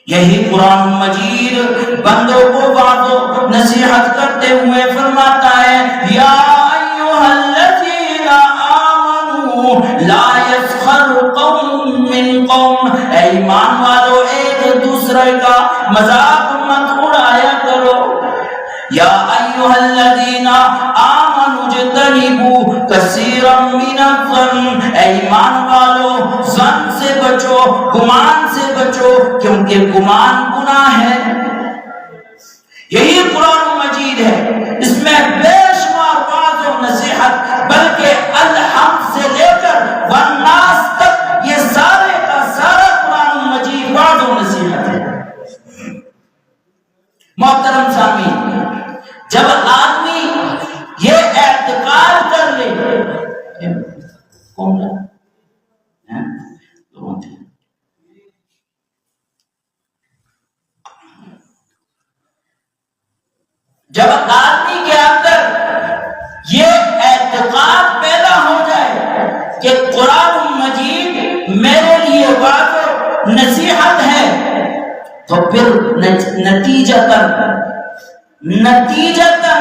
یہی قرآن مجید بندوں کو وعظ و نصیحت کرتے ہوئے فرماتا ہے یا ایھا الذین آمنوا لا یسخر قوم من قوم، اے ایمان والو ایک دوسرے کا مذاق مت اڑایا کرو. یا ایھا الذین آمنوا اجتنبوا کثیرا من الظن، اے ایمان والو ظن سے بچو، گمان سے بچو، کیونکہ گمان گناہ ہے. یہی قرآن مجید ہے، اس میں بے شمار وعظ و نصیحت، بلکہ الحمد سے لے کر والناس تک یہ سارے کا سارا قرآن مجید وعظ و نصیحت ہے. محترم سامعین، جب آدمی یہ اعتقاد کر لے کون جب آدمی کے اندر یہ اعتقاد پیدا ہو جائے کہ قرآن مجید میرے لیے وعظ و نصیحت ہے، تو پھر نتیجتاً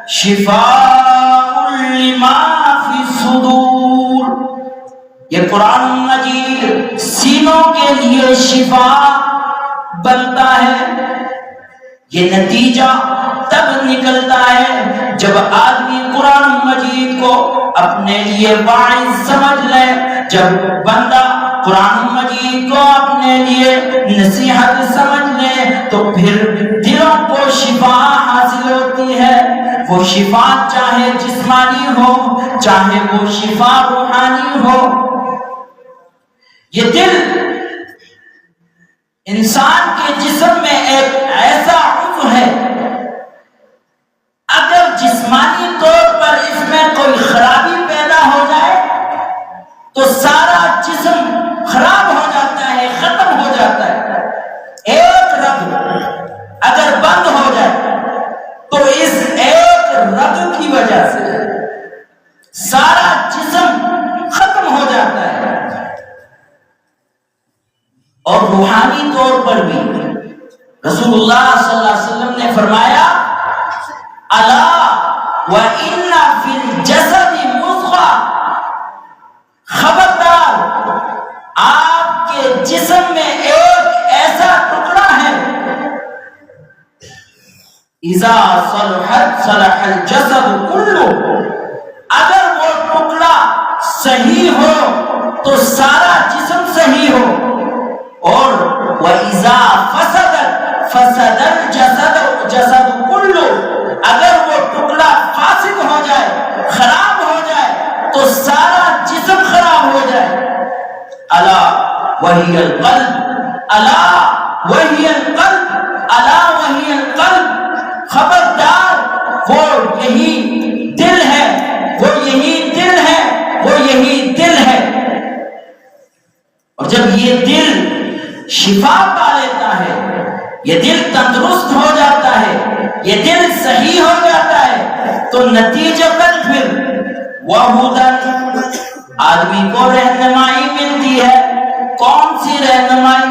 شفاء لما فی الصدور، یہ قرآن مجید سینوں کے لیے شفا بنتا ہے. یہ نتیجہ تب نکلتا ہے جب آدمی قرآن مجید کو اپنے لیے واعظ سمجھ لے. جب بندہ قرآن مجید کو اپنے لیے نصیحت سمجھ لے تو پھر دلوں کو شفا حاصل ہوتی ہے. وہ شفا چاہے جسمانی ہو، چاہے وہ شفا روحانی ہو. یہ دل انسان کے جسم میں ایک ایسا عضو ہے، اگر جسمانی طور پر اس میں کوئی خرابی پیدا ہو جائے تو سارا جسم خراب ہو جاتا ہے، ختم ہو جاتا ہے. ایک رگ اگر بند ہو جائے تو اس ایک رگ کی وجہ سے سارا جسم ختم ہو جاتا ہے. اور روحانی طور پر بھی رسول اللہ صلی اللہ علیہ وسلم نے فرمایا الا وان فی الجسد مضغہ، خبردار آپ کے جسم میں ایک ایسا ٹکڑا ہے اذا صلحت صلح الجسد کلہ، اگر وہ ٹکڑا صحیح ہو تو سارا جسم صحیح ہو. اور وَإِذَا فَسَدَتْ فَسَدَ الْجَسَدُ كُلُّهُ، اگر وہ ٹکڑا فاسد ہو جائے، خراب ہو جائے تو سارا جسم خراب ہو جائے. الا وہی القلب، الا وہی القلب، الا وہی القلب، خبردار وہ یہی دل ہے، وہ یہی دل ہے، وہ یہی دل ہے. اور جب یہ دل شفا پا لیتا ہے، یہ دل تندرست ہو جاتا ہے، یہ دل صحیح ہو جاتا ہے، تو نتیجتاً پھر وَهُدًى، آدمی کو رہنمائی ملتی ہے. کون سی رہنمائی؟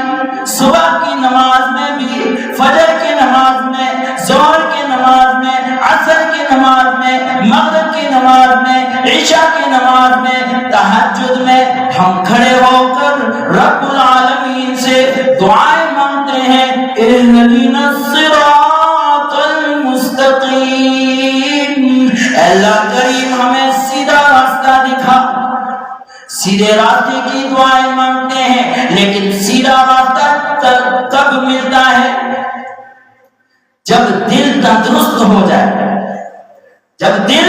صبح کی نماز میں بھی، فجر کی نماز میں، ظہر کی نماز میں، عصر کی نماز میں، مغرب کی نماز میں، عشاء کی نماز میں، تہجد میں ہم کھڑے ہو کر رب العالمین سے دعائیں مانگتے ہیں اهدنا الصراط المستقیم، اللہ کریم ہمیں سیدھا راستہ دکھا. سیدھے راستے کی دعائیں مانگتے ہیں، لیکن سیدھا راستہ کب ملتا ہے؟ جب دل تندرست ہو جائے. جب دل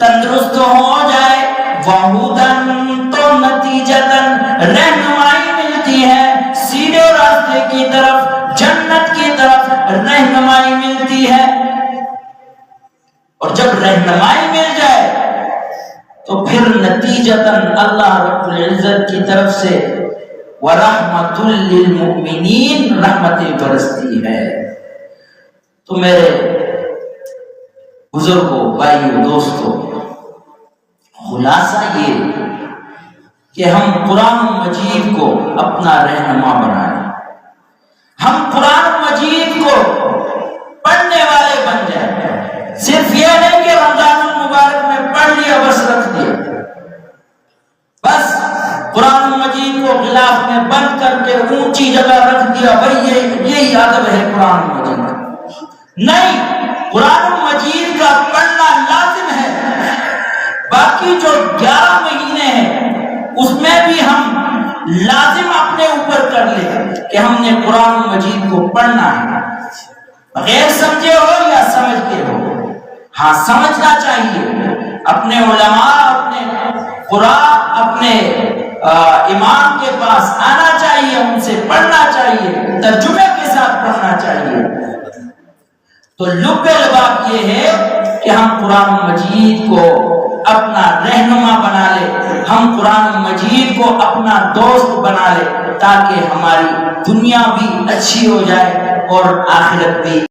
تندرست ہو جائے وَهُدًى، تو نتیجتاً رہنمائی ملتی ہے سیدھے راستے کی طرف، جنت کی طرف رہنمائی ملتی ہے. اور جب رہنمائی مل جائے تو پھر نتیجتاً اللہ رب العزت کی طرف سے وَرَحْمَةٌ لِّلْمُؤْمِنِينَ، رحمتیں برستی ہے. تو میرے بزرگوں، بھائیوں، دوستوں، خلاصہ یہ کہ ہم قرآن مجید کو اپنا رہنما بنائیں. ہم قرآن مجید کو پڑھنے والے بن جائیں. صرف یہ نہیں کہ رمضان المبارک میں پڑھ لیا بس رکھ دیا، بس قرآن مجید کو غلاف میں بند کر کے اونچی جگہ رکھ دیا، بھائی یہی ادب ہے قرآن مجید. نہیں، قرآن مجید کا پڑھنا لازم ہے. باقی جو 11 مہینے ہیں اس میں بھی ہم لازم اپنے اوپر کر لیں کہ ہم نے قرآن مجید کو پڑھنا ہے، غیر سمجھے ہو یا سمجھ کے ہو. ہاں سمجھنا چاہیے، اپنے علماء، اپنے قرآن، اپنے امام کے پاس آنا چاہیے، ان سے پڑھنا چاہیے، ترجمے کے ساتھ پڑھنا چاہیے. تو لب لباب یہ ہے کہ ہم قرآن مجید کو اپنا رہنما بنا لے، ہم قرآن مجید کو اپنا دوست بنا لے، تاکہ ہماری دنیا بھی اچھی ہو جائے اور آخرت بھی.